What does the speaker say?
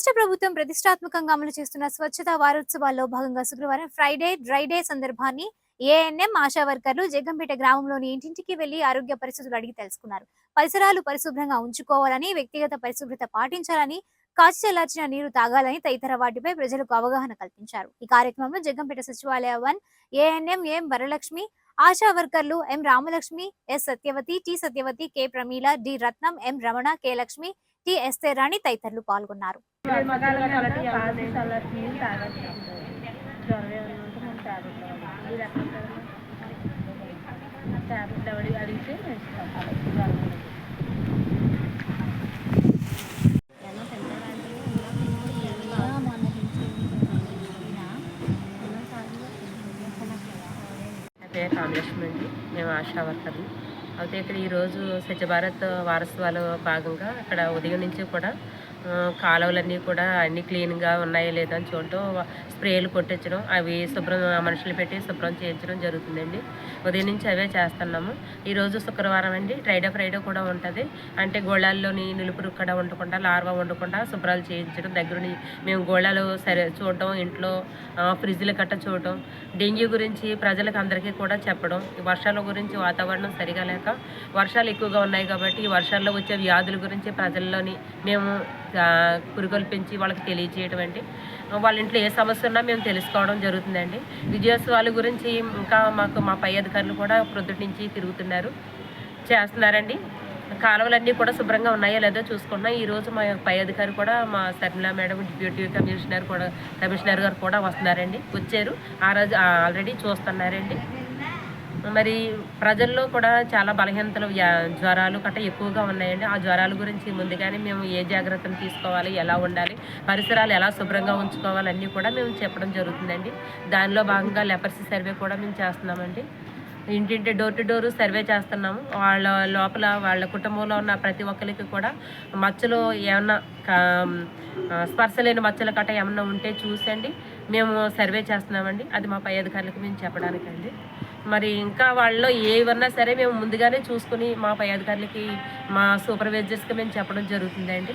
రాష్ట్ర ప్రభుత్వం ప్రతిష్టాత్మకంగా అమలు చేస్తున్న స్వచ్ఛతా వారోత్సవాల్లో భాగంగా శుక్రవారం ఫ్రైడే డ్రై డే సందర్భాన్ని ఏఎన్ఎం ఆశా వర్కర్లు జగ్గంపేట గ్రామంలోని ఇంటింటికి వెళ్లి ఆరోగ్య పరిస్థితులు అడిగి తెలుసుకున్నారు. పరిసరాలు పరిశుభ్రంగా ఉంచుకోవాలని, వ్యక్తిగత పరిశుభ్రత పాటించాలని, కాచి చల్లార్చిన నీరు తాగాలని తదితర వాటిపై ప్రజలకు అవగాహన కల్పించారు. ఈ కార్యక్రమంలో జగ్గంపేట సచివాలయ 1 ఏఎన్ఎం ఎం వరలక్ష్మి, ఆశా వర్కర్లు M Ramalakshmi, S Satyavathi, T Satyavathi, K Prameela, D Ratnam, M Ramana, K Lakshmi, T Esther Rani తదితరులు పాల్గొన్నారు. పేరు రామలక్ష్మి అండి. మేము ఆశా వర్కర్ని. అయితే ఇక్కడ ఈరోజు స్వచ్ఛ భారత్ వారోత్సవాలు భాగంగా ఇక్కడ ఉదయం నుంచి కూడా కాలువలన్నీ కూడా అన్నీ క్లీన్గా ఉన్నాయో లేదో అని చూడటం, స్ప్రేలు కొట్టించడం, అవి శుభ్రం మనుషులు పెట్టి శుభ్రం చేయించడం జరుగుతుందండి. ఉదయం నుంచి అవే చేస్తున్నాము. ఈరోజు శుక్రవారం అండి. ఫ్రైడే కూడా ఉంటుంది. అంటే గోళాల్లోని నిలుపురు కూడా ఉండకుండా, లార్వా ఉండకుండా శుభ్రాలు చేయించడం, దగ్గరుండి మేము గోళాలు చూడటం, ఇంట్లో ఫ్రిడ్జ్లు గట్ట చూడటం, డెంగ్యూ గురించి ప్రజలకు అందరికీ కూడా చెప్పడం, వర్షాల గురించి వాతావరణం సరిగా లేక వర్షాలు ఎక్కువగా ఉన్నాయి కాబట్టి ఈ వర్షాల్లో వచ్చే వ్యాధుల గురించి ప్రజల్లోని మేము పురికొల్పించి వాళ్ళకి తెలియజేయడం అండి. వాళ్ళ ఇంట్లో ఏ సమస్య ఉన్నా మేము తెలుసుకోవడం జరుగుతుందండి. విజయోత్సవాల గురించి ఇంకా మా పై అధికారులు కూడా ప్రొద్దుటి నుంచి తిరుగుతున్నారు, చేస్తున్నారండి. కాలువలన్నీ కూడా శుభ్రంగా ఉన్నాయో లేదో చూసుకున్నాం. ఈరోజు మా పై అధికారి కూడా, మా శర్మిలా మేడం, డిప్యూటీ కమిషనర్ గారు కూడా వస్తున్నారండి, వచ్చారు. ఆ రోజు ఆల్రెడీ చూస్తున్నారండి. మరి ప్రజల్లో కూడా చాలా బలహీనతలు, జ్వరాలు గట్రా ఎక్కువగా ఉన్నాయండి. ఆ జ్వరాల గురించి ముందుగానే మేము ఏ జాగ్రత్తలు తీసుకోవాలి, ఎలా ఉండాలి, పరిసరాలు ఎలా శుభ్రంగా ఉంచుకోవాలి అన్నీ కూడా మేము చెప్పడం జరుగుతుందండి. దానిలో భాగంగా లెపర్సీ సర్వే కూడా మేము చేస్తున్నామండి. ఇంటింటి డోర్ టు డోర్ సర్వే చేస్తున్నాము. వాళ్ళ లోపల వాళ్ళ కుటుంబంలో ఉన్న ప్రతి ఒక్కరికి కూడా మచ్చలు ఏమన్నా స్పర్శలేని మచ్చల కట్ట ఏమన్నా ఉంటే చూసండి మేము సర్వే చేస్తున్నామండి. అది మా పై అధికారులకు మేము చెప్పడానికండి. మరి ఇంకా వాళ్ళలో ఏవన్నా సరే మేము ముందుగానే చూసుకుని మా పై అధికారులకి, మా సూపర్వైజర్స్కి మేము చెప్పడం జరుగుతుందండి.